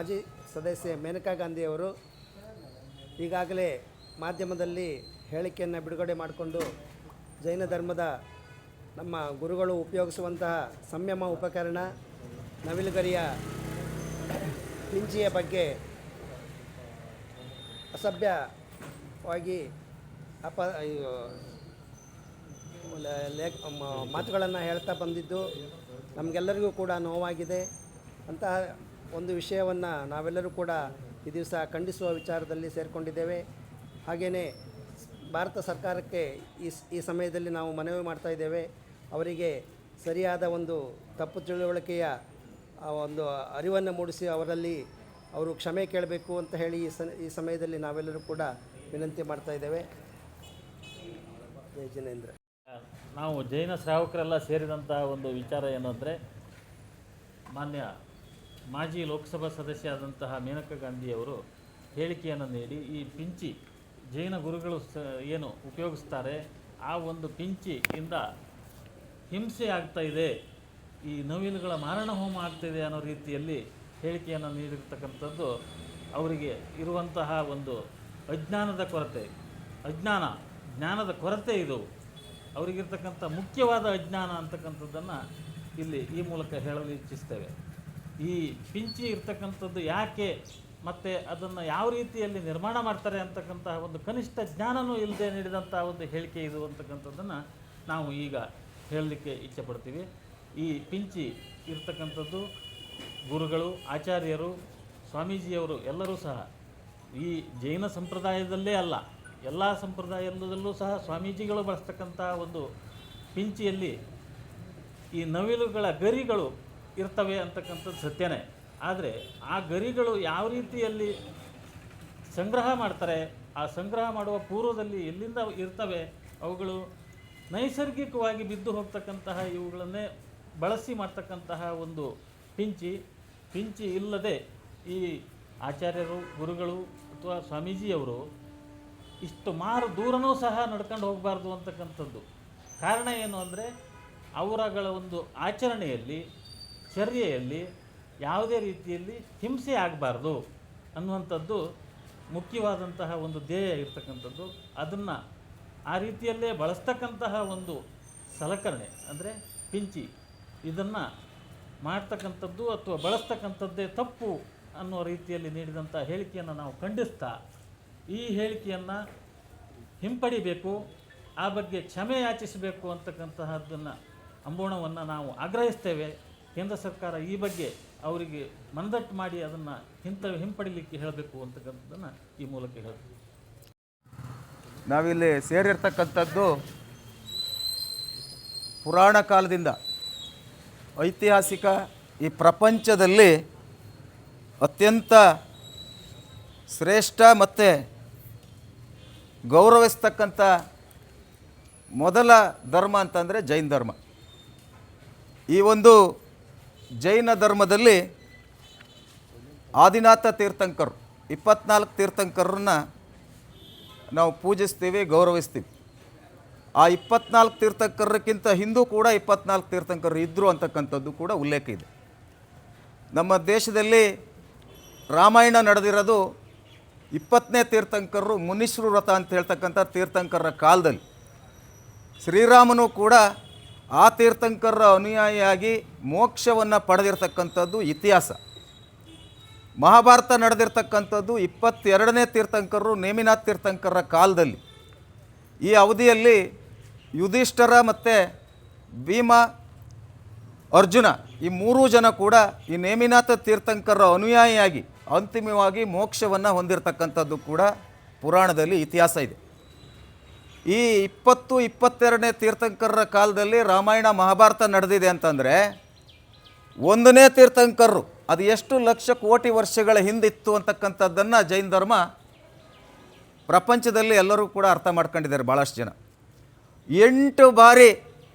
ಮಾಜಿ ಸದಸ್ಯೆ ಮೇನಕಾ ಗಾಂಧಿಯವರು ಈಗಾಗಲೇ ಮಾಧ್ಯಮದಲ್ಲಿ ಹೇಳಿಕೆಯನ್ನು ಬಿಡುಗಡೆ ಮಾಡಿಕೊಂಡು ಜೈನ ಧರ್ಮದ ನಮ್ಮ ಗುರುಗಳು ಉಪಯೋಗಿಸುವಂತಹ ಸಂಯಮ ಉಪಕರಣ ನವಿಲುಗರಿಯ ಪಿಂಚಿಯ ಬಗ್ಗೆ ಅಸಭ್ಯವಾಗಿ ಮಾತುಗಳನ್ನು ಹೇಳ್ತಾ ಬಂದಿದ್ದು ನಮಗೆಲ್ಲರಿಗೂ ಕೂಡ ನೋವಾಗಿದೆ. ಅಂತಹ ಒಂದು ವಿಷಯವನ್ನು ನಾವೆಲ್ಲರೂ ಕೂಡ ಈ ದಿವಸ ಖಂಡಿಸುವ ವಿಚಾರದಲ್ಲಿ ಸೇರಿಕೊಂಡಿದ್ದೇವೆ. ಹಾಗೆಯೇ ಭಾರತ ಸರ್ಕಾರಕ್ಕೆ ಈ ಸಮಯದಲ್ಲಿ ನಾವು ಮನವಿ ಮಾಡ್ತಾ ಇದ್ದೇವೆ. ಅವರಿಗೆ ಸರಿಯಾದ ಒಂದು ತಪ್ಪು ತಿಳುವಳಿಕೆಯ ಒಂದು ಅರಿವನ್ನು ಮೂಡಿಸಿ ಅವರಲ್ಲಿ ಅವರು ಕ್ಷಮೆ ಕೇಳಬೇಕು ಅಂತ ಹೇಳಿ ಈ ಸಮಯದಲ್ಲಿ ನಾವೆಲ್ಲರೂ ಕೂಡ ವಿನಂತಿ ಮಾಡ್ತಾ ಇದ್ದೇವೆ. ಜೈ ಜಿನೇಂದ್ರ. ನಾವು ಜೈನ ಶ್ರಾವಕರೆಲ್ಲ ಸೇರಿದಂಥ ಒಂದು ವಿಚಾರ ಏನು ಅಂದರೆ, ಮಾನ್ಯ ಮಾಜಿ ಲೋಕಸಭಾ ಸದಸ್ಯ ಆದಂತಹ ಮೇನಕಾ ಗಾಂಧಿಯವರು ಹೇಳಿಕೆಯನ್ನು ನೀಡಿ ಈ ಪಿಂಚಿ ಜೈನ ಗುರುಗಳು ಏನು ಉಪಯೋಗಿಸ್ತಾರೆ ಆ ಒಂದು ಪಿಂಚಿಯಿಂದ ಹಿಂಸೆ ಆಗ್ತಾ ಇದೆ, ಈ ನವಿಲುಗಳ ಮಾರಣ ಹೋಮ ಆಗ್ತಾಯಿದೆ ಅನ್ನೋ ರೀತಿಯಲ್ಲಿ ಹೇಳಿಕೆಯನ್ನು ನೀಡಿರ್ತಕ್ಕಂಥದ್ದು ಅವರಿಗೆ ಇರುವಂತಹ ಒಂದು ಜ್ಞಾನದ ಕೊರತೆ ಇದು. ಅವರಿಗಿರ್ತಕ್ಕಂಥ ಮುಖ್ಯವಾದ ಅಜ್ಞಾನ ಅಂತಕ್ಕಂಥದ್ದನ್ನು ಇಲ್ಲಿ ಈ ಮೂಲಕ ಹೇಳಲು ಇಚ್ಛಿಸ್ತೇವೆ. ಈ ಪಿಂಚಿ ಇರ್ತಕ್ಕಂಥದ್ದು ಯಾಕೆ ಮತ್ತು ಅದನ್ನು ಯಾವ ರೀತಿಯಲ್ಲಿ ನಿರ್ಮಾಣ ಮಾಡ್ತಾರೆ ಅಂತಕ್ಕಂತಹ ಒಂದು ಕನಿಷ್ಠ ಜ್ಞಾನವೂ ಇಲ್ಲದೆ ನೀಡಿದಂಥ ಒಂದು ಹೇಳಿಕೆ ಇದು ಅಂತಕ್ಕಂಥದ್ದನ್ನು ನಾವು ಈಗ ಹೇಳಲಿಕ್ಕೆ ಇಚ್ಛೆಪಡ್ತೀವಿ. ಈ ಪಿಂಚಿ ಇರ್ತಕ್ಕಂಥದ್ದು ಗುರುಗಳು, ಆಚಾರ್ಯರು, ಸ್ವಾಮೀಜಿಯವರು ಎಲ್ಲರೂ ಸಹ ಈ ಜೈನ ಸಂಪ್ರದಾಯದಲ್ಲೇ ಅಲ್ಲ, ಎಲ್ಲ ಸಂಪ್ರದಾಯದಲ್ಲೂ ಸಹ ಸ್ವಾಮೀಜಿಗಳು ಬಳಸ್ತಕ್ಕಂಥ ಒಂದು ಪಿಂಚಿಯಲ್ಲಿ ಈ ನವಿಲುಗಳ ಗರಿಗಳು ಇರ್ತವೆ ಅಂತಕ್ಕಂಥದ್ದು ಸತ್ಯನೇ. ಆದರೆ ಆ ಗರಿಗಳು ಯಾವ ರೀತಿಯಲ್ಲಿ ಸಂಗ್ರಹ ಮಾಡ್ತಾರೆ, ಆ ಸಂಗ್ರಹ ಮಾಡುವ ಪೂರ್ವದಲ್ಲಿ ಎಲ್ಲಿಂದ ಇರ್ತವೆ, ಅವುಗಳು ನೈಸರ್ಗಿಕವಾಗಿ ಬಿದ್ದು ಹೋಗ್ತಕ್ಕಂತಹ ಇವುಗಳನ್ನೇ ಬಳಸಿ ಮಾಡ್ತಕ್ಕಂತಹ ಒಂದು ಪಿಂಚಿ ಇಲ್ಲದೆ ಈ ಆಚಾರ್ಯರು, ಗುರುಗಳು ಅಥವಾ ಸ್ವಾಮೀಜಿಯವರು ಇಷ್ಟು ಮಾರು ದೂರನೂ ಸಹ ನಡ್ಕೊಂಡು ಹೋಗಬಾರ್ದು ಅಂತಕ್ಕಂಥದ್ದು. ಕಾರಣ ಏನು ಅಂದರೆ, ಅವರಗಳ ಒಂದು ಆಚರಣೆಯಲ್ಲಿ, ಚರ್ಯೆಯಲ್ಲಿ ಯಾವುದೇ ರೀತಿಯಲ್ಲಿ ಹಿಂಸೆ ಆಗಬಾರ್ದು ಅನ್ನುವಂಥದ್ದು ಮುಖ್ಯವಾದಂತಹ ಒಂದು ಧ್ಯೇಯ ಇರ್ತಕ್ಕಂಥದ್ದು. ಅದನ್ನು ಆ ರೀತಿಯಲ್ಲೇ ಬಳಸ್ತಕ್ಕಂತಹ ಒಂದು ಸಲಕರಣೆ ಅಂದರೆ ಪಿಂಚಿ, ಇದನ್ನು ಮಾಡ್ತಕ್ಕಂಥದ್ದು ಅಥವಾ ಬಳಸ್ತಕ್ಕಂಥದ್ದೇ ತಪ್ಪು ಅನ್ನೋ ರೀತಿಯಲ್ಲಿ ನೀಡಿದಂಥ ಹೇಳಿಕೆಯನ್ನು ನಾವು ಖಂಡಿಸ್ತಾ ಈ ಹೇಳಿಕೆಯನ್ನು ಹಿಂಪಡಿಬೇಕು, ಆ ಬಗ್ಗೆ ಕ್ಷಮೆ ಯಾಚಿಸಬೇಕು ಅಂತಕ್ಕಂತಹದ್ದನ್ನು ಅಂಬೋಣವನ್ನು ನಾವು ಆಗ್ರಹಿಸ್ತೇವೆ. ಕೇಂದ್ರ ಸರ್ಕಾರ ಈ ಬಗ್ಗೆ ಅವರಿಗೆ ಮನದಟ್ಟು ಮಾಡಿ ಅದನ್ನು ಹಿಂಪಡಿಲಿಕ್ಕೆ ಹೇಳಬೇಕು ಅಂತಕ್ಕಂಥದ್ದನ್ನು ಈ ಮೂಲಕ ಹೇಳ್ತೀವಿ. ನಾವಿಲ್ಲಿ ಸೇರಿರ್ತಕ್ಕಂಥದ್ದು ಪುರಾಣ ಕಾಲದಿಂದ ಐತಿಹಾಸಿಕ ಈ ಪ್ರಪಂಚದಲ್ಲಿ ಅತ್ಯಂತ ಶ್ರೇಷ್ಠ ಮತ್ತು ಗೌರವಿಸ್ತಕ್ಕಂಥ ಮೊದಲ ಧರ್ಮ ಅಂತಂದರೆ ಜೈನ ಧರ್ಮ. ಈ ಒಂದು ಜೈನ ಧರ್ಮದಲ್ಲಿ ಆದಿನಾಥ ತೀರ್ಥಂಕರು 24 ತೀರ್ಥಂಕರನ್ನ ನಾವು ಪೂಜಿಸ್ತೀವಿ, ಗೌರವಿಸ್ತೀವಿ. ಆ 24 ತೀರ್ಥಂಕರಕ್ಕಿಂತ ಹಿಂದೂ ಕೂಡ 24 ತೀರ್ಥಂಕರು ಇದ್ದರು ಅಂತಕ್ಕಂಥದ್ದು ಕೂಡ ಉಲ್ಲೇಖ ಇದೆ. ನಮ್ಮ ದೇಶದಲ್ಲಿ ರಾಮಾಯಣ ನಡೆದಿರೋದು 20ನೇ ತೀರ್ಥಂಕರರು ಮುನೀಶ್ವರ ವ್ರತ ಅಂತ ಹೇಳ್ತಕ್ಕಂಥ ತೀರ್ಥಂಕರರ ಕಾಲದಲ್ಲಿ. ಶ್ರೀರಾಮನು ಕೂಡ ಆ ತೀರ್ಥಂಕರರ ಅನುಯಾಯಿಯಾಗಿ ಮೋಕ್ಷವನ್ನು ಪಡೆದಿರ್ತಕ್ಕಂಥದ್ದು ಇತಿಹಾಸ. ಮಹಾಭಾರತ ನಡೆದಿರ್ತಕ್ಕಂಥದ್ದು 22ನೇ ತೀರ್ಥಂಕರರು ನೇಮಿನಾಥ್ ತೀರ್ಥಂಕರರ ಕಾಲದಲ್ಲಿ. ಈ ಅವಧಿಯಲ್ಲಿ ಯುಧಿಷ್ಠರ ಮತ್ತು ಭೀಮ, ಅರ್ಜುನ ಈ 3 ಜನ ಕೂಡ ಈ ನೇಮಿನಾಥ ತೀರ್ಥಂಕರರ ಅನುಯಾಯಿಯಾಗಿ ಅಂತಿಮವಾಗಿ ಮೋಕ್ಷವನ್ನು ಹೊಂದಿರತಕ್ಕಂಥದ್ದು ಕೂಡ ಪುರಾಣದಲ್ಲಿ ಇತಿಹಾಸ ಇದೆ. ಈ 22ನೇ ತೀರ್ಥಂಕರರ ಕಾಲದಲ್ಲಿ ರಾಮಾಯಣ ಮಹಾಭಾರತ ನಡೆದಿದೆ ಅಂತಂದರೆ 1ನೇ ತೀರ್ಥಂಕರರು ಅದು ಎಷ್ಟು ಲಕ್ಷ ಕೋಟಿ ವರ್ಷಗಳ ಹಿಂದಿತ್ತು ಅಂತಕ್ಕಂಥದ್ದನ್ನು ಜೈನ ಧರ್ಮ ಪ್ರಪಂಚದಲ್ಲಿ ಎಲ್ಲರೂ ಕೂಡ ಅರ್ಥ ಮಾಡ್ಕೊಂಡಿದ್ದಾರೆ. ಭಾಳಷ್ಟು ಜನ 8 ಬಾರಿ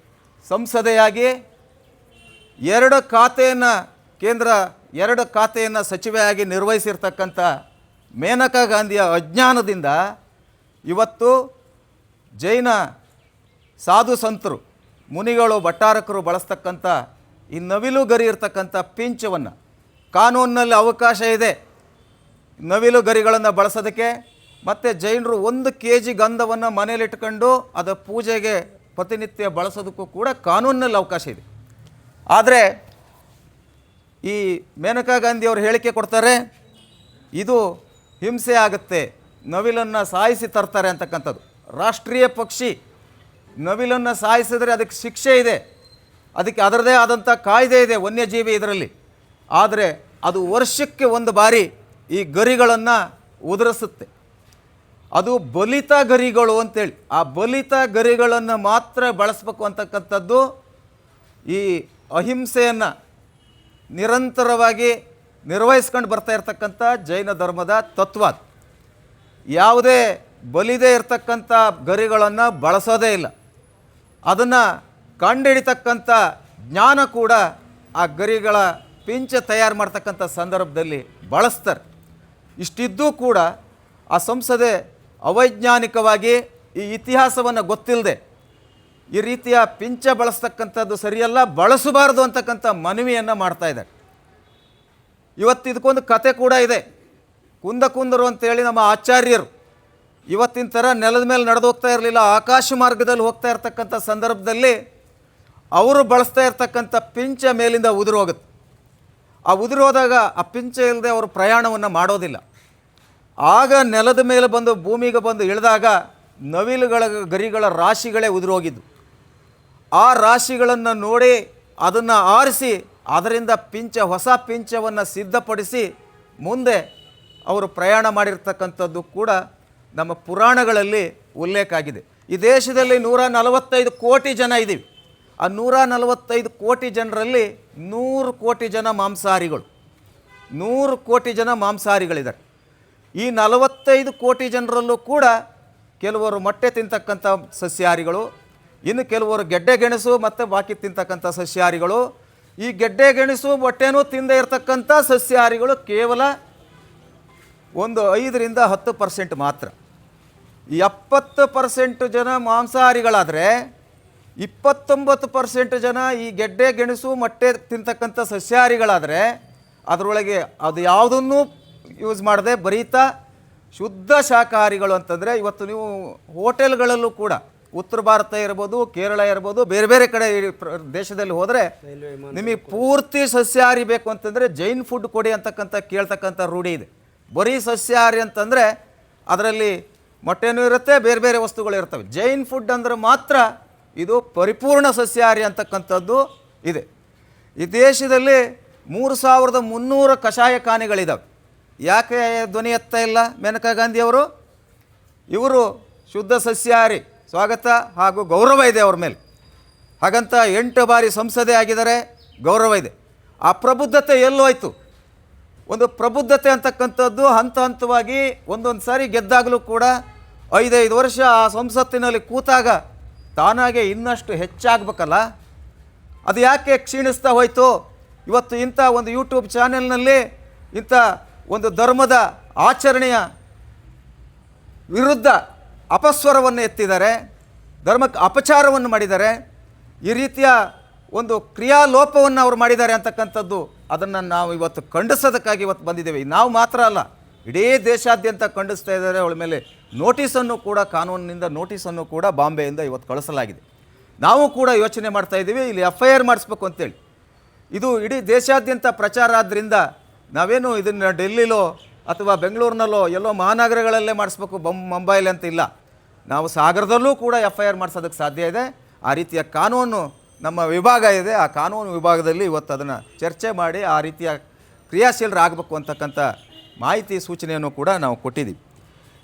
ಸಂಸದೆಯಾಗಿ 2 ಖಾತೆಯನ್ನು ಕೇಂದ್ರ 2 ಖಾತೆಯನ್ನು ಸಚಿವೆಯಾಗಿ ನಿರ್ವಹಿಸಿರ್ತಕ್ಕಂಥ ಮೇನಕಾ ಗಾಂಧಿಯ ಅಜ್ಞಾನದಿಂದ ಇವತ್ತು ಜೈನ ಸಾಧು ಸಂತರು, ಮುನಿಗಳು, ಭಟ್ಟಾರಕರು ಬಳಸ್ತಕ್ಕಂಥ ಈ ನವಿಲು ಗರಿ ಇರ್ತಕ್ಕಂಥ ಪಿಂಚವನ್ನು ಕಾನೂನಿನಲ್ಲಿ ಅವಕಾಶ ಇದೆ ನವಿಲು ಗರಿಗಳನ್ನು ಬಳಸೋದಕ್ಕೆ. ಮತ್ತು ಜೈನರು 1 kg ಗಂಧವನ್ನು ಮನೇಲಿಟ್ಕೊಂಡು ಅದರ ಪೂಜೆಗೆ ಪ್ರತಿನಿತ್ಯ ಬಳಸೋದಕ್ಕೂ ಕೂಡ ಕಾನೂನಿನಲ್ಲಿ ಅವಕಾಶ ಇದೆ. ಆದರೆ ಈ ಮೇನಕಾ ಗಾಂಧಿಯವರು ಹೇಳಿಕೆ ಕೊಡ್ತಾರೆ, ಇದು ಹಿಂಸೆ ಆಗುತ್ತೆ, ನವಿಲನ್ನು ಸಾಯಿಸಿ ತರ್ತಾರೆ ಅಂತಕ್ಕಂಥದ್ದು. ರಾಷ್ಟ್ರೀಯ ಪಕ್ಷಿ, ನವಿಲನ್ನು ಸಾಯಿಸಿದರೆ ಅದಕ್ಕೆ ಶಿಕ್ಷೆ ಇದೆ, ಅದಕ್ಕೆ ಅದರದೇ ಆದಂಥ ಕಾಯ್ದೆ ಇದೆ ವನ್ಯಜೀವಿ ಇದರಲ್ಲಿ. ಆದರೆ ಅದು ವರ್ಷಕ್ಕೆ 1 ಬಾರಿ ಈ ಗರಿಗಳನ್ನು ಉದುರಿಸುತ್ತೆ. ಅದು ಬಲಿತ ಗರಿಗಳು ಅಂತೇಳಿ, ಆ ಬಲಿತ ಗರಿಗಳನ್ನು ಮಾತ್ರ ಬಳಸಬೇಕು ಅಂತಕ್ಕಂಥದ್ದು ಈ ಅಹಿಂಸೆಯನ್ನು ನಿರಂತರವಾಗಿ ನಿರ್ವಹಿಸ್ಕೊಂಡು ಬರ್ತಾ ಇರ್ತಕ್ಕಂಥ ಜೈನ ಧರ್ಮದ ತತ್ವ. ಯಾವುದೇ ಬಲಿದೇ ಇರತಕ್ಕಂಥ ಗರಿಗಳನ್ನು ಬಳಸೋದೇ ಇಲ್ಲ. ಅದನ್ನು ಕಂಡುಹಿಡಿತಕ್ಕಂಥ ಜ್ಞಾನ ಕೂಡ ಆ ಗರಿಗಳ ಪಿಂಚ ತಯಾರು ಮಾಡ್ತಕ್ಕಂಥ ಸಂದರ್ಭದಲ್ಲಿ ಬಳಸ್ತಾರೆ. ಇಷ್ಟಿದ್ದೂ ಕೂಡ ಆ ಸಂಸದೆ ಅವೈಜ್ಞಾನಿಕವಾಗಿ ಈ ಇತಿಹಾಸವನ್ನು ಗೊತ್ತಿಲ್ಲದೆ ಈ ರೀತಿಯ ಪಿಂಚ ಬಳಸ್ತಕ್ಕಂಥದ್ದು ಸರಿಯಲ್ಲ, ಬಳಸಬಾರ್ದು ಅಂತಕ್ಕಂಥ ಮನವಿಯನ್ನು ಮಾಡ್ತಾ ಇದ್ದಾರೆ. ಇವತ್ತು ಇದಕ್ಕೊಂದು ಕತೆ ಕೂಡ ಇದೆ. ಕುಂದಕುಂದರು ಅಂತೇಳಿ ನಮ್ಮ ಆಚಾರ್ಯರು ಇವತ್ತಿನ ಥರ ನೆಲದ ಮೇಲೆ ನಡೆದು ಹೋಗ್ತಾ ಇರಲಿಲ್ಲ, ಆಕಾಶ ಮಾರ್ಗದಲ್ಲಿ ಹೋಗ್ತಾ ಇರ್ತಕ್ಕಂಥ ಸಂದರ್ಭದಲ್ಲಿ ಅವರು ಬಳಸ್ತಾ ಇರ್ತಕ್ಕಂಥ ಪಿಂಚ ಮೇಲಿಂದ ಉದುರು ಹೋಗುತ್ತೆ. ಆ ಉದುರು ಹೋದಾಗ ಆ ಪಿಂಚ ಇಲ್ಲದೆ ಅವರು ಪ್ರಯಾಣವನ್ನು ಮಾಡೋದಿಲ್ಲ. ಆಗ ನೆಲದ ಮೇಲೆ ಬಂದು ಭೂಮಿಗೆ ಬಂದು ಇಳಿದಾಗ ನವಿಲುಗಳ ಗರಿಗಳ ರಾಶಿಗಳೇ ಉದುರು ಹೋಗಿದ್ದು. ಆ ರಾಶಿಗಳನ್ನು ನೋಡಿ ಅದನ್ನು ಆರಿಸಿ ಅದರಿಂದ ಹೊಸ ಪಿಂಚವನ್ನು ಸಿದ್ಧಪಡಿಸಿ ಮುಂದೆ ಅವರು ಪ್ರಯಾಣ ಮಾಡಿರ್ತಕ್ಕಂಥದ್ದು ಕೂಡ ನಮ್ಮ ಪುರಾಣಗಳಲ್ಲಿ ಉಲ್ಲೇಖ ಆಗಿದೆ. ಈ ದೇಶದಲ್ಲಿ 145 ಕೋಟಿ ಜನ ಇದ್ದೀವಿ. ಆ 145 ಕೋಟಿ ಜನರಲ್ಲಿ 100 ಕೋಟಿ ಜನ ಮಾಂಸಾಹಾರಿಗಳು, 100 ಕೋಟಿ ಜನ ಮಾಂಸಾಹಾರಿಗಳಿದ್ದಾರೆ. ಈ 45 ಕೋಟಿ ಜನರಲ್ಲೂ ಕೂಡ ಕೆಲವರು ಮೊಟ್ಟೆ ತಿಂತಕ್ಕಂಥ ಸಸ್ಯಾಹಾರಿಗಳು, ಇನ್ನು ಕೆಲವರು ಗೆಡ್ಡೆ ಗೆಣಸು ಮತ್ತು ಬಾಕಿ ತಿಂತಕ್ಕಂಥ ಸಸ್ಯಾಹಾರಿಗಳು. ಈ ಗೆಡ್ಡೆ ಗೆಣಸು ಮೊಟ್ಟೆನೂ ತಿಂದೇ ಇರತಕ್ಕಂಥ ಸಸ್ಯಾಹಾರಿಗಳು ಕೇವಲ ಒಂದು 5ರಿಂದ 10% ಮಾತ್ರ. 70% ಜನ ಮಾಂಸಾಹಾರಿಗಳಾದರೆ 29% ಜನ ಈ ಗೆಡ್ಡೆ ಗೆಣಸು ಮೊಟ್ಟೆ ತಿಂತಕ್ಕಂಥ ಸಸ್ಯಾಹಾರಿಗಳಾದರೆ ಅದರೊಳಗೆ ಅದು ಯಾವುದನ್ನೂ ಯೂಸ್ ಮಾಡದೆ ಬರೀತಾ ಶುದ್ಧ ಶಾಕಾಹಾರಿಗಳು ಅಂತಂದರೆ ಇವತ್ತು ನೀವು ಹೋಟೆಲ್ಗಳಲ್ಲೂ ಕೂಡ ಉತ್ತರ ಭಾರತ ಇರ್ಬೋದು, ಕೇರಳ ಇರ್ಬೋದು, ಬೇರೆ ಬೇರೆ ಕಡೆ ದೇಶದಲ್ಲಿ ಹೋದರೆ ನಿಮಗೆ ಪೂರ್ತಿ ಸಸ್ಯಾಹಾರಿ ಬೇಕು ಅಂತಂದರೆ ಜೈನ್ ಫುಡ್ ಕೊಡಿ ಅಂತಕ್ಕಂಥ ಕೇಳ್ತಕ್ಕಂಥ ರೂಢಿ ಇದೆ. ಬರೀ ಸಸ್ಯಾಹಾರಿ ಅಂತಂದರೆ ಅದರಲ್ಲಿ ಮೊಟ್ಟೆನೂ ಇರುತ್ತೆ, ಬೇರೆ ಬೇರೆ ವಸ್ತುಗಳು ಇರ್ತವೆ. ಜೈನ್ ಫುಡ್ ಅಂದರೆ ಮಾತ್ರ ಇದು ಪರಿಪೂರ್ಣ ಸಸ್ಯಾಹಾರಿ ಅಂತಕ್ಕಂಥದ್ದು ಇದೆ. ಈ ದೇಶದಲ್ಲಿ 3300 ಕಷಾಯಖಾನೆಗಳಿದ್ದಾವೆ. ಯಾಕೆ ಧ್ವನಿ ಎತ್ತಾ ಇಲ್ಲ ಮೇನಕಾ ಗಾಂಧಿಯವರು? ಇವರು ಶುದ್ಧ ಸಸ್ಯಾಹಾರಿ, ಸ್ವಾಗತ ಹಾಗೂ ಗೌರವ ಇದೆ ಅವ್ರ ಮೇಲೆ. ಹಾಗಂತ 8 ಬಾರಿ ಸಂಸದೆ ಆಗಿದ್ದಾರೆ, ಗೌರವ ಇದೆ. ಆ ಪ್ರಬುದ್ಧತೆ ಎಲ್ಲೋಯ್ತು? ಒಂದು ಪ್ರಬುದ್ಧತೆ ಅಂತಕ್ಕಂಥದ್ದು ಹಂತ ಹಂತವಾಗಿ ಒಂದೊಂದು ಸಾರಿ ಗೆದ್ದಾಗಲೂ ಕೂಡ 5 ವರ್ಷ ಆ ಸಂಸತ್ತಿನಲ್ಲಿ ಕೂತಾಗ ತಾನಾಗೆ ಇನ್ನಷ್ಟು ಹೆಚ್ಚಾಗಬೇಕಲ್ಲ, ಅದು ಯಾಕೆ ಕ್ಷೀಣಿಸ್ತಾ ಹೋಯಿತು? ಇವತ್ತು ಇಂಥ ಒಂದು ಯೂಟ್ಯೂಬ್ ಚಾನೆಲ್ನಲ್ಲಿ ಇಂಥ ಒಂದು ಧರ್ಮದ ಆಚರಣೆಯ ವಿರುದ್ಧ ಅಪಸ್ವರವನ್ನು ಎತ್ತಿದ್ದಾರೆ, ಧರ್ಮಕ್ಕೆ ಅಪಚಾರವನ್ನು ಮಾಡಿದ್ದಾರೆ, ಈ ರೀತಿಯ ಒಂದು ಕ್ರಿಯಾಲೋಪವನ್ನು ಅವರು ಮಾಡಿದ್ದಾರೆ ಅಂತಕ್ಕಂಥದ್ದು ಅದನ್ನು ನಾವು ಇವತ್ತು ಖಂಡಿಸೋದಕ್ಕಾಗಿ ಇವತ್ತು ಬಂದಿದ್ದೇವೆ. ನಾವು ಮಾತ್ರ ಅಲ್ಲ, ಇಡೀ ದೇಶಾದ್ಯಂತ ಖಂಡಿಸ್ತಾ ಇದ್ದಾರೆ. ಅವಳ ಮೇಲೆ ನೋಟಿಸನ್ನು ಕೂಡ, ಕಾನೂನಿನಿಂದ ನೋಟಿಸನ್ನು ಕೂಡ ಬಾಂಬೆಯಿಂದ ಇವತ್ತು ಕಳಿಸಲಾಗಿದೆ. ನಾವು ಕೂಡ ಯೋಚನೆ ಮಾಡ್ತಾ ಇದ್ದೀವಿ ಇಲ್ಲಿ FIR ಮಾಡಿಸ್ಬೇಕು ಅಂತೇಳಿ. ಇದು ಇಡೀ ದೇಶಾದ್ಯಂತ ಪ್ರಚಾರ ಆದ್ದರಿಂದ ನಾವೇನು ಇದನ್ನು ಡೆಲ್ಲಿಲೋ ಅಥವಾ ಬೆಂಗಳೂರಿನಲ್ಲೋ ಎಲ್ಲೋ ಮಹಾನಗರಗಳಲ್ಲೇ ಮಾಡಿಸ್ಬೇಕು, ಮುಂಬೈಲಿ ಅಂತ ಇಲ್ಲ. ನಾವು ಸಾಗರದಲ್ಲೂ ಕೂಡ FIR ಮಾಡಿಸೋದಕ್ಕೆ ಸಾಧ್ಯ ಇದೆ. ಆ ರೀತಿಯ ಕಾನೂನು ನಮ್ಮ ವಿಭಾಗ ಇದೆ. ಆ ಕಾನೂನು ವಿಭಾಗದಲ್ಲಿ ಇವತ್ತು ಅದನ್ನು ಚರ್ಚೆ ಮಾಡಿ ಆ ರೀತಿಯ ಕ್ರಿಯಾಶೀಲರಾಗಬೇಕು ಅಂತಕ್ಕಂಥ ಮಾಹಿತಿ ಸೂಚನೆಯನ್ನು ಕೂಡ ನಾವು ಕೊಟ್ಟಿದ್ದೀವಿ.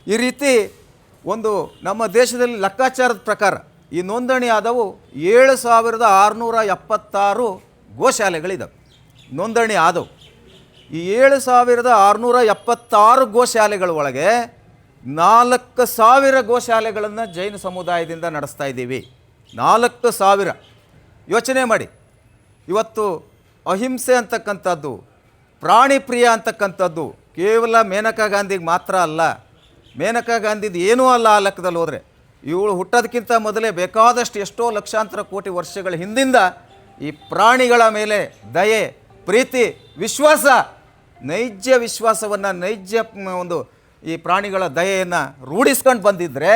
ಈ ರೀತಿ ಒಂದು ನಮ್ಮ ದೇಶದಲ್ಲಿ ಲೆಕ್ಕಾಚಾರದ ಪ್ರಕಾರ ಈ ನೋಂದಣಿ ಆದವು 7676 ಗೋಶಾಲೆಗಳಿದ್ದಾವೆ. ನೋಂದಣಿ ಆದವು ಈ 7676 ಗೋಶಾಲೆಗಳ ಒಳಗೆ 4000 ಗೋಶಾಲೆಗಳನ್ನು ಜೈನ ಸಮುದಾಯದಿಂದ ನಡೆಸ್ತಾ ಇದ್ದೀವಿ. 4000. ಯೋಚನೆ ಮಾಡಿ, ಇವತ್ತು ಅಹಿಂಸೆ ಅಂತಕ್ಕಂಥದ್ದು, ಪ್ರಾಣಿ ಪ್ರಿಯ ಅಂತಕ್ಕಂಥದ್ದು ಕೇವಲ ಮೇನಕಾ ಗಾಂಧಿಗೆ ಮಾತ್ರ ಅಲ್ಲ. ಮೇನಕಾ ಗಾಂಧಿದು ಏನೂ ಅಲ್ಲ ಆ ಲೆಕ್ಕದಲ್ಲಿ ಹೋದರೆ. ಇವಳು ಹುಟ್ಟೋದಕ್ಕಿಂತ ಮೊದಲೇ ಬೇಕಾದಷ್ಟು ಎಷ್ಟೋ ಲಕ್ಷಾಂತರ ಕೋಟಿ ವರ್ಷಗಳ ಹಿಂದಿಂದ ಈ ಪ್ರಾಣಿಗಳ ಮೇಲೆ ದಯೆ, ಪ್ರೀತಿ, ವಿಶ್ವಾಸ ನೈಜ ವಿಶ್ವಾಸವನ್ನು ನೈಜ ಒಂದು ಈ ಪ್ರಾಣಿಗಳ ದಯೆಯನ್ನು ರೂಢಿಸ್ಕೊಂಡು ಬಂದಿದ್ದರೆ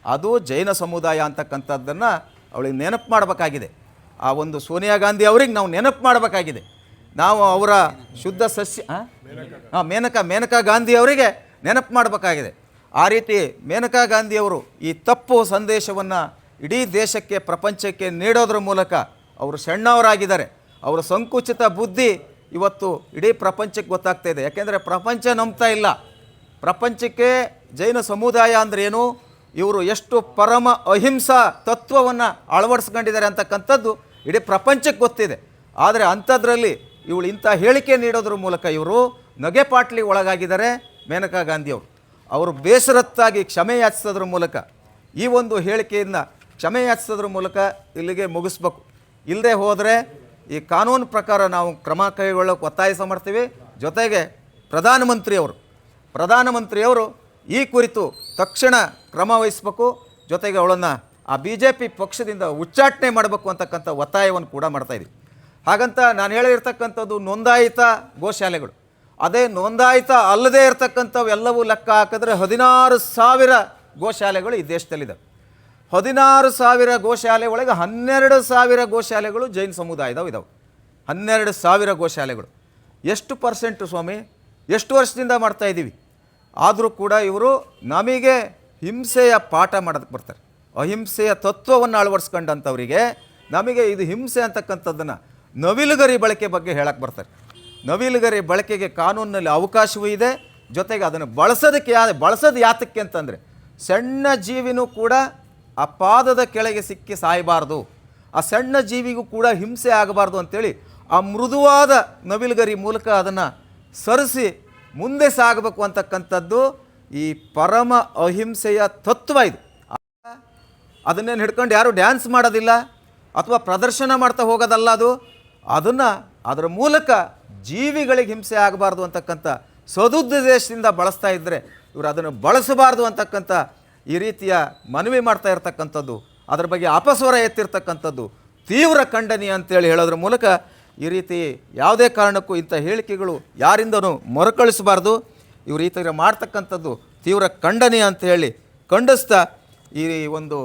ಅದು ಜೈನ ಸಮುದಾಯ ಅಂತಕ್ಕಂಥದ್ದನ್ನು ಅವಳಿಗೆ ನೆನಪು ಮಾಡಬೇಕಾಗಿದೆ. ಆ ಒಂದು ಸೋನಿಯಾ ಗಾಂಧಿ ಅವ್ರಿಗೆ ನಾವು ನೆನಪು ಮಾಡಬೇಕಾಗಿದೆ. ನಾವು ಅವರ ಶುದ್ಧ ಸಸ್ಯ ಮೇನಕಾ ಗಾಂಧಿ ಅವರಿಗೆ ನೆನಪು ಮಾಡಬೇಕಾಗಿದೆ. ಆ ರೀತಿ ಮೇನಕಾ ಗಾಂಧಿಯವರು ಈ ತಪ್ಪು ಸಂದೇಶವನ್ನು ಇಡೀ ದೇಶಕ್ಕೆ ಪ್ರಪಂಚಕ್ಕೆ ನೀಡೋದ್ರ ಮೂಲಕ ಅವರು ಸಣ್ಣವರಾಗಿದ್ದಾರೆ. ಅವರ ಸಂಕುಚಿತ ಬುದ್ಧಿ ಇವತ್ತು ಇಡೀ ಪ್ರಪಂಚಕ್ಕೆ ಗೊತ್ತಾಗ್ತಾ ಇದೆ. ಯಾಕೆಂದರೆ ಪ್ರಪಂಚ ನಂಬ್ತಾ ಇಲ್ಲ. ಪ್ರಪಂಚಕ್ಕೆ ಜೈನ ಸಮುದಾಯ ಅಂದ್ರೇನು, ಇವರು ಎಷ್ಟು ಪರಮ ಅಹಿಂಸಾ ತತ್ವವನ್ನು ಅಳವಡಿಸ್ಕೊಂಡಿದ್ದಾರೆ ಅಂತಕ್ಕಂಥದ್ದು ಇಡೀ ಪ್ರಪಂಚಕ್ಕೆ ಗೊತ್ತಿದೆ. ಆದರೆ ಅಂಥದ್ರಲ್ಲಿ ಇವಳು ಇಂಥ ಹೇಳಿಕೆ ನೀಡೋದ್ರ ಮೂಲಕ ಇವರು ನಗೆಪಾಟ್ಲಿ ಒಳಗಾಗಿದ್ದಾರೆ. ಮೇನಕಾ ಗಾಂಧಿಯವರು ಅವರು ಬೇಸರತ್ತಾಗಿ ಕ್ಷಮೆ ಯಾಚಿಸೋದ್ರ ಮೂಲಕ ಈ ಒಂದು ಹೇಳಿಕೆಯನ್ನು ಕ್ಷಮೆ ಯಾಚಿಸೋದ್ರ ಮೂಲಕ ಇಲ್ಲಿಗೆ ಮುಗಿಸ್ಬೇಕು. ಇಲ್ಲದೆ ಹೋದರೆ ಈ ಕಾನೂನು ಪ್ರಕಾರ ನಾವು ಕ್ರಮ ಕೈಗೊಳ್ಳೋಕೆ ಒತ್ತಾಯ ಮಾಡ್ತೀವಿ. ಜೊತೆಗೆ ಪ್ರಧಾನಮಂತ್ರಿಯವರು ಈ ಕುರಿತು ತಕ್ಷಣ ಕ್ರಮ ವಹಿಸಬೇಕು. ಜೊತೆಗೆ ಅವಳನ್ನು ಆ BJP ಪಕ್ಷದಿಂದ ಉಚ್ಚಾಟನೆ ಮಾಡಬೇಕು ಅಂತಕ್ಕಂಥ ಒತ್ತಾಯವನ್ನು ಕೂಡ ಮಾಡ್ತಾಯಿದ್ದೀವಿ. ಹಾಗಂತ ನಾನು ಹೇಳಿರ್ತಕ್ಕಂಥದ್ದು ನೋಂದಾಯಿತ ಗೋಶಾಲೆಗಳು. ಅದೇ ನೋಂದಾಯಿತ ಅಲ್ಲದೇ ಇರತಕ್ಕಂಥವೆಲ್ಲವೂ ಲೆಕ್ಕ ಹಾಕಿದ್ರೆ 16,000 ಗೋಶಾಲೆಗಳು ಈ ದೇಶದಲ್ಲಿದೆ. 16,000 ಗೋಶಾಲೆ ಒಳಗೆ 12,000 ಗೋಶಾಲೆಗಳು ಜೈನ ಸಮುದಾಯದವು ಇದ್ದಾವೆ. 12,000 ಗೋಶಾಲೆಗಳು ಎಷ್ಟು ಪರ್ಸೆಂಟು ಸ್ವಾಮಿ? ಎಷ್ಟು ವರ್ಷದಿಂದ ಮಾಡ್ತಾಯಿದ್ದೀವಿ. ಆದರೂ ಕೂಡ ಇವರು ನಮಗೆ ಹಿಂಸೆಯ ಪಾಠ ಮಾಡೋದಕ್ಕೆ ಬರ್ತಾರೆ. ಅಹಿಂಸೆಯ ತತ್ವವನ್ನು ಅಳವಡಿಸ್ಕೊಂಡಂಥವರಿಗೆ ನಮಗೆ ಇದು ಹಿಂಸೆ ಅಂತಕ್ಕಂಥದ್ದನ್ನು ನವಿಲುಗರಿ ಬಳಕೆ ಬಗ್ಗೆ ಹೇಳಕ್ಕೆ ಬರ್ತಾರೆ. ನವಿಲುಗರಿ ಬಳಕೆಗೆ ಕಾನೂನಿನಲ್ಲಿ ಅವಕಾಶವೂ ಇದೆ. ಜೊತೆಗೆ ಅದನ್ನು ಬಳಸೋದು ಯಾತಕ್ಕೆ ಅಂತಂದರೆ ಸಣ್ಣ ಜೀವಿನೂ ಕೂಡ ಆ ಪಾದದ ಕೆಳಗೆ ಸಿಕ್ಕಿ ಸಾಯಬಾರ್ದು, ಆ ಸಣ್ಣ ಜೀವಿಗೂ ಕೂಡ ಹಿಂಸೆ ಆಗಬಾರ್ದು ಅಂಥೇಳಿ ಆ ಮೃದುವಾದ ನವಿಲುಗರಿ ಮೂಲಕ ಅದನ್ನು ಸರಿಸಿ ಮುಂದೆ ಸಾಗಬೇಕು ಅಂತಕ್ಕಂಥದ್ದು ಈ ಪರಮ ಅಹಿಂಸೆಯ ತತ್ವ. ಇದು ಅದನ್ನೇನು ಹಿಡ್ಕೊಂಡು ಯಾರು ಡ್ಯಾನ್ಸ್ ಮಾಡೋದಿಲ್ಲ ಅಥವಾ ಪ್ರದರ್ಶನ ಮಾಡ್ತಾ ಹೋಗೋದಲ್ಲ. ಅದರ ಮೂಲಕ ಜೀವಿಗಳಿಗೆ ಹಿಂಸೆ ಆಗಬಾರ್ದು ಅಂತಕ್ಕಂಥ ಸದುದ್ದೇಶದಿಂದ ಬಳಸ್ತಾ ಇದ್ದರೆ ಇವರು ಅದನ್ನು ಬಳಸಬಾರ್ದು ಅಂತಕ್ಕಂಥ ಈ ರೀತಿಯ ಮನವಿ ಮಾಡ್ತಾ ಇರ್ತಕ್ಕಂಥದ್ದು, ಅದರ ಬಗ್ಗೆ ಅಪಸ್ವರ ಎತ್ತಿರ್ತಕ್ಕಂಥದ್ದು ತೀವ್ರ ಖಂಡನೀಯ ಅಂತೇಳಿ ಹೇಳೋದ್ರ ಮೂಲಕ ಈ ರೀತಿ ಯಾವುದೇ ಕಾರಣಕ್ಕೂ ಇಂಥ ಹೇಳಿಕೆಗಳು ಯಾರಿಂದನೂ ಮರುಕಳಿಸಬಾರ್ದು. ಇವರು ಈ ಥರ ಮಾಡ್ತಕ್ಕಂಥದ್ದು ತೀವ್ರ ಖಂಡನೀಯ ಅಂತ ಹೇಳಿ ಖಂಡಿಸ್ತಾ ಈ ಒಂದು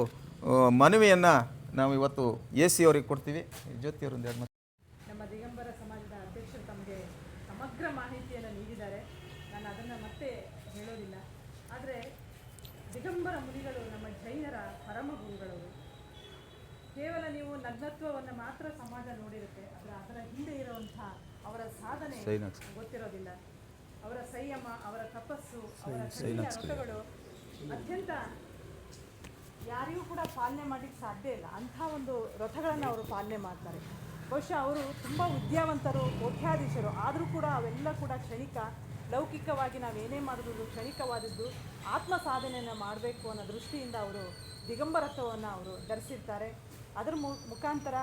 ಮನವಿಯನ್ನು ನಾವು ಇವತ್ತು AC ಅವರಿಗೆ ಕೊಡ್ತೀವಿ. ಜ್ಯೋತಿಯವರೊಂದು ಎರಡು ನಮ್ಮ ದಿಗಂಬರ ಸಮಾಜದ ಅಧ್ಯಕ್ಷರು ತಮಗೆ ಸಮಗ್ರ ಮಾಹಿತಿಯನ್ನು ನೀಡಿದ್ದಾರೆ. ನಾನು ಅದನ್ನು ಮತ್ತೆ ಹೇಳೋದಿಲ್ಲ. ಆದರೆ ದಿಗಂಬರ ಮುನಿಗಳು ನಮ್ಮ ಜೈನರ ಪರಮ ಗುರುಗಳವರು. ಕೇವಲ ನೀವು ನಗ್ನತ್ವವನ್ನು ಮಾತ್ರ ಸಮಾಜ ನೋಡಿರುತ್ತೆ, ಅದರ ಹಿಂದೆ ಇರುವಂಥ ಅವರ ಸಾಧನೆ ಗೊತ್ತಿರೋದಿಲ್ಲ. ಅವರ ಸಂಯಮ, ಅವರ ತಪಸ್ಸು, ಅವರ ಕಠಿಣ ವ್ರತಗಳು ಅತ್ಯಂತ ಯಾರಿಗೂ ಕೂಡ ಪಾಲನೆ ಮಾಡಲಿಕ್ಕೆ ಸಾಧ್ಯ ಇಲ್ಲ. ಅಂಥ ಒಂದು ವ್ರತಗಳನ್ನು ಅವರು ಪಾಲನೆ ಮಾಡ್ತಾರೆ. ಬಹುಶಃ ಅವರು ತುಂಬ ವಿದ್ಯಾವಂತರು, ಕೋಟ್ಯಾಧೀಶರು. ಆದರೂ ಕೂಡ ಅವೆಲ್ಲ ಕೂಡ ಕ್ಷಣಿಕ. ಲೌಕಿಕವಾಗಿ ನಾವೇನೇ ಮಾಡಿದ್ರು ಕ್ಷಣಿಕವಾದದ್ದು. ಆತ್ಮ ಸಾಧನೆಯನ್ನು ಮಾಡಬೇಕು ಅನ್ನೋ ದೃಷ್ಟಿಯಿಂದ ಅವರು ದಿಗಂಬರತ್ವವನ್ನು ಅವರು ಧರಿಸಿರ್ತಾರೆ. ಅದರ ಮುಖಾಂತರ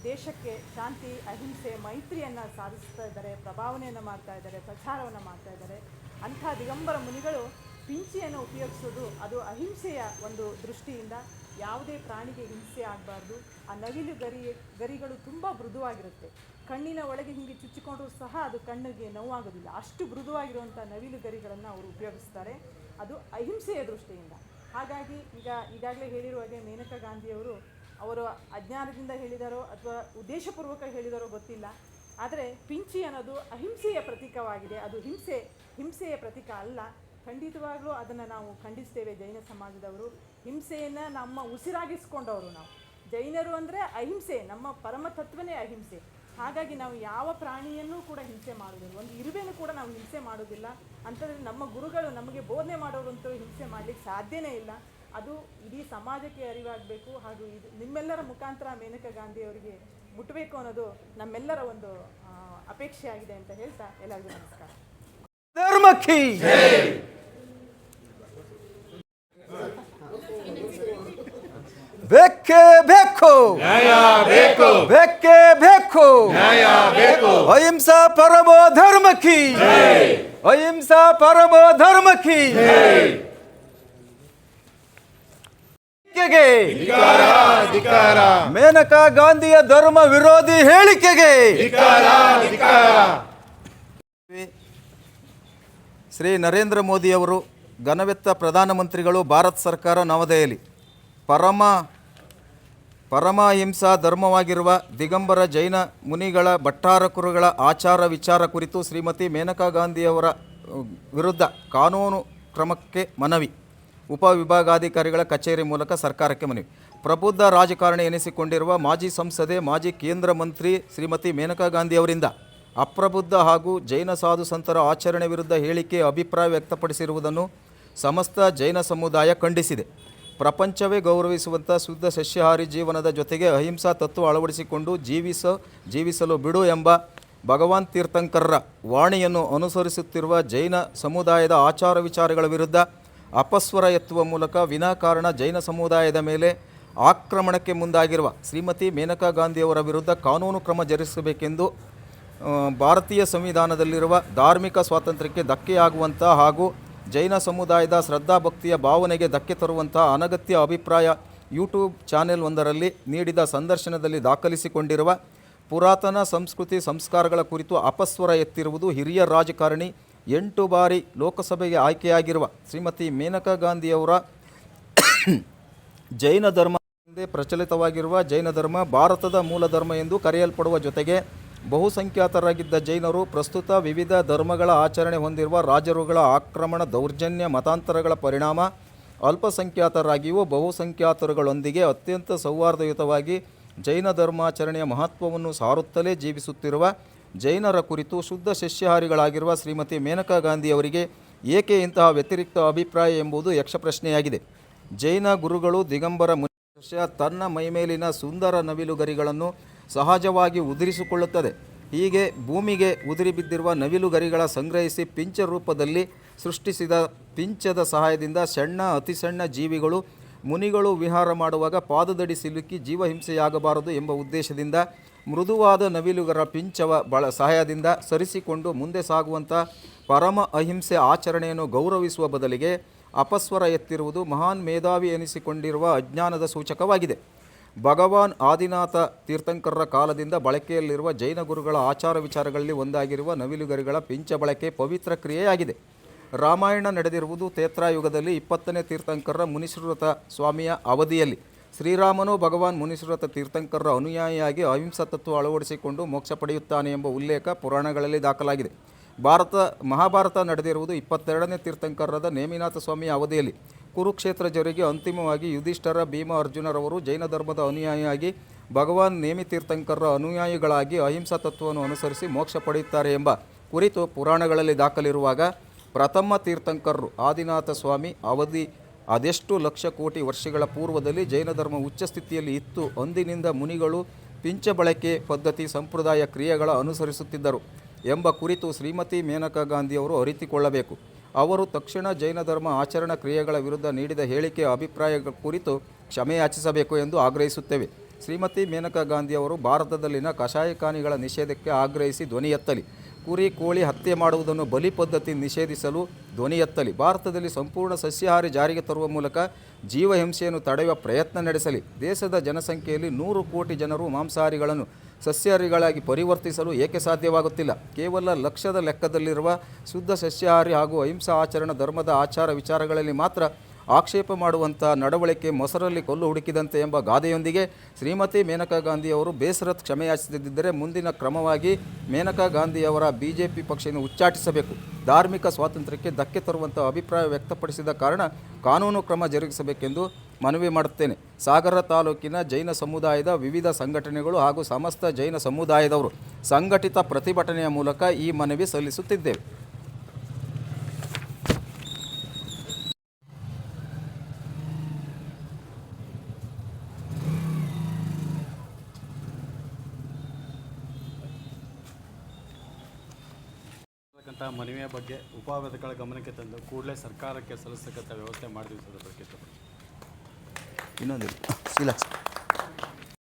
ದೇಶಕ್ಕೆ ಶಾಂತಿ, ಅಹಿಂಸೆ, ಮೈತ್ರಿಯನ್ನು ಸಾಧಿಸ್ತಾ ಇದ್ದಾರೆ, ಪ್ರಭಾವನೆಯನ್ನು ಮಾಡ್ತಾ ಇದ್ದಾರೆ, ಪ್ರಚಾರವನ್ನು ಮಾಡ್ತಾ ಇದ್ದಾರೆ. ಅಂಥ ದಿಗಂಬರ ಮುನಿಗಳು ಪಿಂಚಿಯನ್ನು ಉಪಯೋಗಿಸೋದು ಅದು ಅಹಿಂಸೆಯ ಒಂದು ದೃಷ್ಟಿಯಿಂದ. ಯಾವುದೇ ಪ್ರಾಣಿಗೆ ಹಿಂಸೆ ಆಗಬಾರ್ದು. ಆ ನವಿಲು ಗರಿಗಳು ತುಂಬ ಮೃದುವಾಗಿರುತ್ತೆ. ಕಣ್ಣಿನ ಒಳಗೆ ಹೀಗೆ ಚುಚ್ಚಿಕೊಂಡ್ರೂ ಸಹ ಅದು ಕಣ್ಣಿಗೆ ನೋವಾಗೋದಿಲ್ಲ. ಅಷ್ಟು ಮೃದುವಾಗಿರುವಂಥ ನವಿಲು ಗರಿಗಳನ್ನು ಅವರು ಉಪಯೋಗಿಸ್ತಾರೆ. ಅದು ಅಹಿಂಸೆಯ ದೃಷ್ಟಿಯಿಂದ. ಹಾಗಾಗಿ ಈಗಾಗಲೇ ಹೇಳಿರುವ ಹಾಗೆ ಮೇನಕಾ ಗಾಂಧಿಯವರು ಅವರು ಅಜ್ಞಾನದಿಂದ ಹೇಳಿದಾರೋ ಅಥವಾ ಉದ್ದೇಶಪೂರ್ವಕ ಹೇಳಿದಾರೋ ಗೊತ್ತಿಲ್ಲ. ಆದರೆ ಪಿಂಚಿ ಅನ್ನೋದು ಅಹಿಂಸೆಯ ಪ್ರತೀಕವಾಗಿದೆ. ಅದು ಹಿಂಸೆಯ ಪ್ರತೀಕ ಅಲ್ಲ. ಖಂಡಿತವಾಗ್ಲೂ ಅದನ್ನು ನಾವು ಖಂಡಿಸ್ತೇವೆ. ಜೈನ ಸಮಾಜದವರು ಹಿಂಸೆಯನ್ನು ನಮ್ಮ ಉಸಿರಾಗಿಸ್ಕೊಂಡವರು ನಾವು. ಜೈನರು ಅಂದರೆ ಅಹಿಂಸೆ, ನಮ್ಮ ಪರಮ ತತ್ವನೇ ಅಹಿಂಸೆ. ಹಾಗಾಗಿ ನಾವು ಯಾವ ಪ್ರಾಣಿಯನ್ನೂ ಕೂಡ ಹಿಂಸೆ ಮಾಡೋದಿಲ್ಲ. ಒಂದು ಇರುವೆನೂ ಕೂಡ ನಾವು ಹಿಂಸೆ ಮಾಡೋದಿಲ್ಲ. ಅಂಥದ್ರಲ್ಲಿ ನಮ್ಮ ಗುರುಗಳು ನಮಗೆ ಬೋಧನೆ ಮಾಡೋರಂತೂ ಹಿಂಸೆ ಮಾಡಲಿಕ್ಕೆ ಸಾಧ್ಯನೇ ಇಲ್ಲ. ಅದು ಇಡೀ ಸಮಾಜಕ್ಕೆ ಅರಿವಾಗಬೇಕು. ಹಾಗೂ ಇದು ನಿಮ್ಮೆಲ್ಲರ ಮುಖಾಂತರ ಮೇನಕಾ ಗಾಂಧಿಯವರಿಗೆ ಮುಟ್ಟಬೇಕು ಅನ್ನೋದು ನಮ್ಮೆಲ್ಲರ ಒಂದು ಅಪೇಕ್ಷೆ ಆಗಿದೆ ಅಂತ ಹೇಳ್ತಾ ಎಲ್ಲರಿಗೂ ನಮಸ್ಕಾರ. ಧರ್ಮಕ್ಕೆ ಬೇಕೇ ಬೇಕು, ಬೇಕೇ ಬೇಕು, ಅಹಿಂಸಾ ಪರಮೋ ಧರ್ಮಕ್ಕೆ, ಅಹಿಂಸಾ ಪರಮೋ ಧರ್ಮಕ್ಕೆ. ಮೇನಕಾ ಗಾಂಧಿಯ ಧರ್ಮ ವಿರೋಧಿ ಹೇಳಿಕೆಗೆ ಶ್ರೀ ನರೇಂದ್ರ ಮೋದಿಯವರು ಘನವೆತ್ತ ಪ್ರಧಾನಮಂತ್ರಿಗಳು ಭಾರತ ಸರ್ಕಾರ ನವದೆಹಲಿ ಪರಮಹಿಂಸಾ ಧರ್ಮವಾಗಿರುವ ದಿಗಂಬರ ಜೈನ ಮುನಿಗಳ ಭಟ್ಟಾರಕರುಗಳ ಆಚಾರ ವಿಚಾರ ಕುರಿತು ಶ್ರೀಮತಿ ಮೇನಕಾ ಗಾಂಧಿಯವರ ವಿರುದ್ಧ ಕಾನೂನು ಕ್ರಮಕ್ಕೆ ಮನವಿ. ಉಪವಿಭಾಗಾಧಿಕಾರಿಗಳ ಕಚೇರಿ ಮೂಲಕ ಸರ್ಕಾರಕ್ಕೆ ಮನವಿ. ಪ್ರಬುದ್ಧ ರಾಜಕಾರಣಿ ಎನಿಸಿಕೊಂಡಿರುವ ಮಾಜಿ ಸಂಸದೆ, ಮಾಜಿ ಕೇಂದ್ರ ಮಂತ್ರಿ ಶ್ರೀಮತಿ ಮೇನಕಾ ಗಾಂಧಿಯವರಿಂದ ಅಪ್ರಬುದ್ಧ ಹಾಗೂ ಜೈನ ಸಾಧು ಸಂತರ ಆಚರಣೆ ವಿರುದ್ಧ ಹೇಳಿಕೆ, ಅಭಿಪ್ರಾಯ ವ್ಯಕ್ತಪಡಿಸಿರುವುದನ್ನು ಸಮಸ್ತ ಜೈನ ಸಮುದಾಯ ಖಂಡಿಸಿದೆ. ಪ್ರಪಂಚವೇ ಗೌರವಿಸುವಂಥ ಶುದ್ಧ ಸಸ್ಯಾಹಾರಿ ಜೀವನದ ಜೊತೆಗೆ ಅಹಿಂಸಾ ತತ್ವ ಅಳವಡಿಸಿಕೊಂಡು ಜೀವಿಸಲು ಬಿಡು ಎಂಬ ಭಗವಾನ್ ತೀರ್ಥಂಕರರ ವಾಣಿಯನ್ನು ಅನುಸರಿಸುತ್ತಿರುವ ಜೈನ ಸಮುದಾಯದ ಆಚಾರ ವಿಚಾರಗಳ ವಿರುದ್ಧ ಅಪಸ್ವರ ಎತ್ತುವ ಮೂಲಕ ವಿನಾಕಾರಣ ಜೈನ ಸಮುದಾಯದ ಮೇಲೆ ಆಕ್ರಮಣಕ್ಕೆ ಮುಂದಾಗಿರುವ ಶ್ರೀಮತಿ ಮೇನಕಾ ಗಾಂಧಿಯವರ ವಿರುದ್ಧ ಕಾನೂನು ಕ್ರಮ ಜರುಗಿಸಬೇಕೆಂದು ಭಾರತೀಯ ಸಂವಿಧಾನದಲ್ಲಿರುವ ಧಾರ್ಮಿಕ ಸ್ವಾತಂತ್ರ್ಯಕ್ಕೆ ಧಕ್ಕೆಯಾಗುವಂಥ ಹಾಗೂ ಜೈನ ಸಮುದಾಯದ ಶ್ರದ್ಧಾಭಕ್ತಿಯ ಭಾವನೆಗೆ ಧಕ್ಕೆ ತರುವಂಥ ಅನಗತ್ಯ ಅಭಿಪ್ರಾಯ ಯೂಟ್ಯೂಬ್ ಚಾನೆಲ್ ಒಂದರಲ್ಲಿ ನೀಡಿದ ಸಂದರ್ಶನದಲ್ಲಿ ದಾಖಲಿಸಿಕೊಂಡಿರುವ ಪುರಾತನ ಸಂಸ್ಕೃತಿ ಸಂಸ್ಕಾರಗಳ ಕುರಿತು ಅಪಸ್ವರ ಎತ್ತಿರುವುದು ಹಿರಿಯ ರಾಜಕಾರಣಿ 8 ಬಾರಿ ಲೋಕಸಭೆಗೆ ಆಯ್ಕೆಯಾಗಿರುವ ಶ್ರೀಮತಿ ಮೇನಕಾ ಗಾಂಧಿಯವರ ಜೈನ ಧರ್ಮ ಎಂದೇ ಪ್ರಚಲಿತವಾಗಿರುವ ಜೈನ ಧರ್ಮ ಭಾರತದ ಮೂಲ ಧರ್ಮ ಎಂದು ಕರೆಯಲ್ಪಡುವ ಜೊತೆಗೆ ಬಹುಸಂಖ್ಯಾತರಾಗಿದ್ದ ಜೈನರು ಪ್ರಸ್ತುತ ವಿವಿಧ ಧರ್ಮಗಳ ಆಚರಣೆ ಹೊಂದಿರುವ ರಾಜರುಗಳ ಆಕ್ರಮಣ, ದೌರ್ಜನ್ಯ, ಮತಾಂತರಗಳ ಪರಿಣಾಮ ಅಲ್ಪಸಂಖ್ಯಾತರಾಗಿಯೂ ಬಹುಸಂಖ್ಯಾತರುಗಳೊಂದಿಗೆ ಅತ್ಯಂತ ಸೌಹಾರ್ದಯುತವಾಗಿ ಜೈನ ಧರ್ಮಾಚರಣೆಯ ಮಹತ್ವವನ್ನು ಸಾರುತ್ತಲೇ ಜೀವಿಸುತ್ತಿರುವ ಜೈನರ ಕುರಿತು ಶುದ್ಧ ಸಸ್ಯಾಹಾರಿಗಳಾಗಿರುವ ಶ್ರೀಮತಿ ಮೇನಕಾ ಗಾಂಧಿಯವರಿಗೆ ಏಕೆ ಇಂತಹ ವ್ಯತಿರಿಕ್ತ ಅಭಿಪ್ರಾಯ ಎಂಬುದು ಯಕ್ಷಪ್ರಶ್ನೆಯಾಗಿದೆ. ಜೈನ ಗುರುಗಳು ದಿಗಂಬರ ಮುನಿ ತನ್ನ ಮೈಮೇಲಿನ ಸುಂದರ ನವಿಲುಗರಿಗಳನ್ನು ಸಹಜವಾಗಿ ಉದುರಿಸಿಕೊಳ್ಳುತ್ತದೆ. ಹೀಗೆ ಭೂಮಿಗೆ ಉದುರಿ ಬಿದ್ದಿರುವ ನವಿಲುಗರಿಗಳ ಸಂಗ್ರಹಿಸಿ ಪಿಂಚ ರೂಪದಲ್ಲಿ ಸೃಷ್ಟಿಸಿದ ಪಿಂಚದ ಸಹಾಯದಿಂದ ಸಣ್ಣ ಅತಿ ಸಣ್ಣ ಜೀವಿಗಳು ಮುನಿಗಳು ವಿಹಾರ ಮಾಡುವಾಗ ಪಾದದಡಿ ಸಿಲುಕಿ ಜೀವಹಿಂಸೆಯಾಗಬಾರದು ಎಂಬ ಉದ್ದೇಶದಿಂದ ಮೃದುವಾದ ನವಿಲುಗರ ಪಿಂಚವ ಸಹಾಯದಿಂದ ಸರಿಸಿಕೊಂಡು ಮುಂದೆ ಸಾಗುವಂಥ ಪರಮ ಅಹಿಂಸೆ ಆಚರಣೆಯನ್ನು ಗೌರವಿಸುವ ಬದಲಿಗೆ ಅಪಸ್ವರ ಎತ್ತಿರುವುದು ಮಹಾನ್ ಮೇಧಾವಿ ಎನಿಸಿಕೊಂಡಿರುವ ಅಜ್ಞಾನದ ಸೂಚಕವಾಗಿದೆ. ಭಗವಾನ್ ಆದಿನಾಥ ತೀರ್ಥಂಕರರ ಕಾಲದಿಂದ ಬಳಕೆಯಲ್ಲಿರುವ ಜೈನ ಗುರುಗಳ ಆಚಾರ ವಿಚಾರಗಳಲ್ಲಿ ಒಂದಾಗಿರುವ ನವಿಲುಗರಿಗಳ ಪಿಂಚ ಬಳಕೆ ಪವಿತ್ರ ಕ್ರಿಯೆಯಾಗಿದೆ. ರಾಮಾಯಣ ನಡೆದಿರುವುದು ತ್ರೇತಾಯುಗದಲ್ಲಿ 20ನೇ ತೀರ್ಥಂಕರರ ಮುನಿಶ್ರುತ ಸ್ವಾಮಿಯ ಅವಧಿಯಲ್ಲಿ. ಶ್ರೀರಾಮನು ಭಗವಾನ್ ಮುನಿಶ್ರುತ ತೀರ್ಥಂಕರರ ಅನುಯಾಯಿಯಾಗಿ ಅಹಿಂಸಾ ತತ್ವ ಅಳವಡಿಸಿಕೊಂಡು ಮೋಕ್ಷ ಪಡೆಯುತ್ತಾನೆ ಎಂಬ ಉಲ್ಲೇಖ ಪುರಾಣಗಳಲ್ಲಿ ದಾಖಲಾಗಿದೆ. ಮಹಾಭಾರತ ನಡೆದಿರುವುದು 22ನೇ ತೀರ್ಥಂಕರರಾದ ನೇಮಿನಾಥ ಸ್ವಾಮಿಯ ಅವಧಿಯಲ್ಲಿ. ಕುರುಕ್ಷೇತ್ರ ಜರುಗಿ ಅಂತಿಮವಾಗಿ ಯುಧಿಷ್ಠರ, ಭೀಮ, ಅರ್ಜುನರವರು ಜೈನ ಧರ್ಮದ ಅನುಯಾಯಿಯಾಗಿ ಭಗವಾನ್ ನೇಮಿ ತೀರ್ಥಂಕರರ ಅನುಯಾಯಿಗಳಾಗಿ ಅಹಿಂಸಾ ತತ್ವವನ್ನು ಅನುಸರಿಸಿ ಮೋಕ್ಷ ಪಡೆಯುತ್ತಾರೆ ಎಂಬ ಕುರಿತು ಪುರಾಣಗಳಲ್ಲಿ ದಾಖಲಿರುವಾಗ ಪ್ರಥಮ ತೀರ್ಥಂಕರರು ಆದಿನಾಥ ಸ್ವಾಮಿ ಅವಧಿ ಅದೆಷ್ಟು ಲಕ್ಷ ಕೋಟಿ ವರ್ಷಗಳ ಪೂರ್ವದಲ್ಲಿ ಜೈನ ಧರ್ಮ ಉಚ್ಚ ಸ್ಥಿತಿಯಲ್ಲಿ ಇತ್ತು. ಅಂದಿನಿಂದ ಮುನಿಗಳು ಪಿಂಚ ಬಳಕೆ ಪದ್ಧತಿ, ಸಂಪ್ರದಾಯ, ಕ್ರಿಯೆಗಳ ಅನುಸರಿಸುತ್ತಿದ್ದರು ಎಂಬ ಕುರಿತು ಶ್ರೀಮತಿ ಮೇನಕಾ ಗಾಂಧಿಯವರು ಅರಿತುಕೊಳ್ಳಬೇಕು. ಅವರು ತಕ್ಷಣ ಜೈನ ಧರ್ಮ ಆಚರಣಾ ಕ್ರಿಯೆಗಳ ವಿರುದ್ಧ ನೀಡಿದ ಹೇಳಿಕೆ, ಅಭಿಪ್ರಾಯಗಳ ಕುರಿತು ಕ್ಷಮೆಯಾಚಿಸಬೇಕು ಎಂದು ಆಗ್ರಹಿಸುತ್ತೇವೆ. ಶ್ರೀಮತಿ ಮೇನಕಾ ಗಾಂಧಿಯವರು ಭಾರತದಲ್ಲಿನ ಕಷಾಯಖಾನಿಗಳ ನಿಷೇಧಕ್ಕೆ ಆಗ್ರಹಿಸಿ ಧ್ವನಿ ಎತ್ತಲಿ. ಕುರಿ, ಕೋಳಿ ಹತ್ಯೆ ಮಾಡುವುದನ್ನು ಬಲಿ ಪದ್ಧತಿ ನಿಷೇಧಿಸಲು ಧ್ವನಿ ಎತ್ತಲಿ. ಭಾರತದಲ್ಲಿ ಸಂಪೂರ್ಣ ಸಸ್ಯಾಹಾರಿ ಜಾರಿಗೆ ತರುವ ಮೂಲಕ ಜೀವಹಿಂಸೆಯನ್ನು ತಡೆಯುವ ಪ್ರಯತ್ನ ನಡೆಸಲಿ. ದೇಶದ ಜನಸಂಖ್ಯೆಯಲ್ಲಿ 100 ಕೋಟಿ ಜನರು ಮಾಂಸಾಹಾರಿಗಳನ್ನು ಸಸ್ಯಾಹಾರಿಗಳಾಗಿ ಪರಿವರ್ತಿಸಲು ಏಕೆ ಸಾಧ್ಯವಾಗುತ್ತಿಲ್ಲ? ಕೇವಲ ಲಕ್ಷದ ಲೆಕ್ಕದಲ್ಲಿರುವ ಶುದ್ಧ ಸಸ್ಯಾಹಾರಿ ಹಾಗೂ ಅಹಿಂಸಾ ಆಚರಣಾ ಧರ್ಮದ ಆಚಾರ ವಿಚಾರಗಳಲ್ಲಿ ಮಾತ್ರ ಆಕ್ಷೇಪ ಮಾಡುವಂಥ ನಡವಳಿಕೆ ಮೊಸರಲ್ಲಿ ಕಲ್ಲು ಹುಡುಕಿದಂತೆ ಎಂಬ ಗಾದೆಯೊಂದಿಗೆ ಶ್ರೀಮತಿ ಮೇನಕಾ ಗಾಂಧಿಯವರು ಬೇಸರದ ಕ್ಷಮೆಯಾಚಿಸದಿದ್ದರೆ ಮುಂದಿನ ಕ್ರಮವಾಗಿ ಮೇನಕಾ ಗಾಂಧಿಯವರ BJP ಪಕ್ಷವನ್ನು ಉಚ್ಚಾಟಿಸಬೇಕು. ಧಾರ್ಮಿಕ ಸ್ವಾತಂತ್ರ್ಯಕ್ಕೆ ಧಕ್ಕೆ ತರುವಂಥ ಅಭಿಪ್ರಾಯ ವ್ಯಕ್ತಪಡಿಸಿದ ಕಾರಣ ಕಾನೂನು ಕ್ರಮ ಜರುಗಿಸಬೇಕೆಂದು ಮನವಿ ಮಾಡುತ್ತೇನೆ. ಸಾಗರ ತಾಲೂಕಿನ ಜೈನ ಸಮುದಾಯದ ವಿವಿಧ ಸಂಘಟನೆಗಳು ಹಾಗೂ ಸಮಸ್ತ ಜೈನ ಸಮುದಾಯದವರು ಸಂಘಟಿತ ಪ್ರತಿಭಟನೆಯ ಮೂಲಕ ಈ ಮನವಿ ಸಲ್ಲಿಸುತ್ತಿದ್ದೇವೆ. ಮನವಿಯ ಬಗ್ಗೆ ಉಪವಿಭಾಗಗಳ ಗಮನಕ್ಕೆ ತಂದು ಕೂಡಲೇ ಸರ್ಕಾರಕ್ಕೆ ಸಲ್ಲಿಸತಕ್ಕಂಥ ವ್ಯವಸ್ಥೆ ಮಾಡಿದ್ವಿ ಸರ್. ಅದರ ಬಗ್ಗೆ ಇನ್ನೊಂದು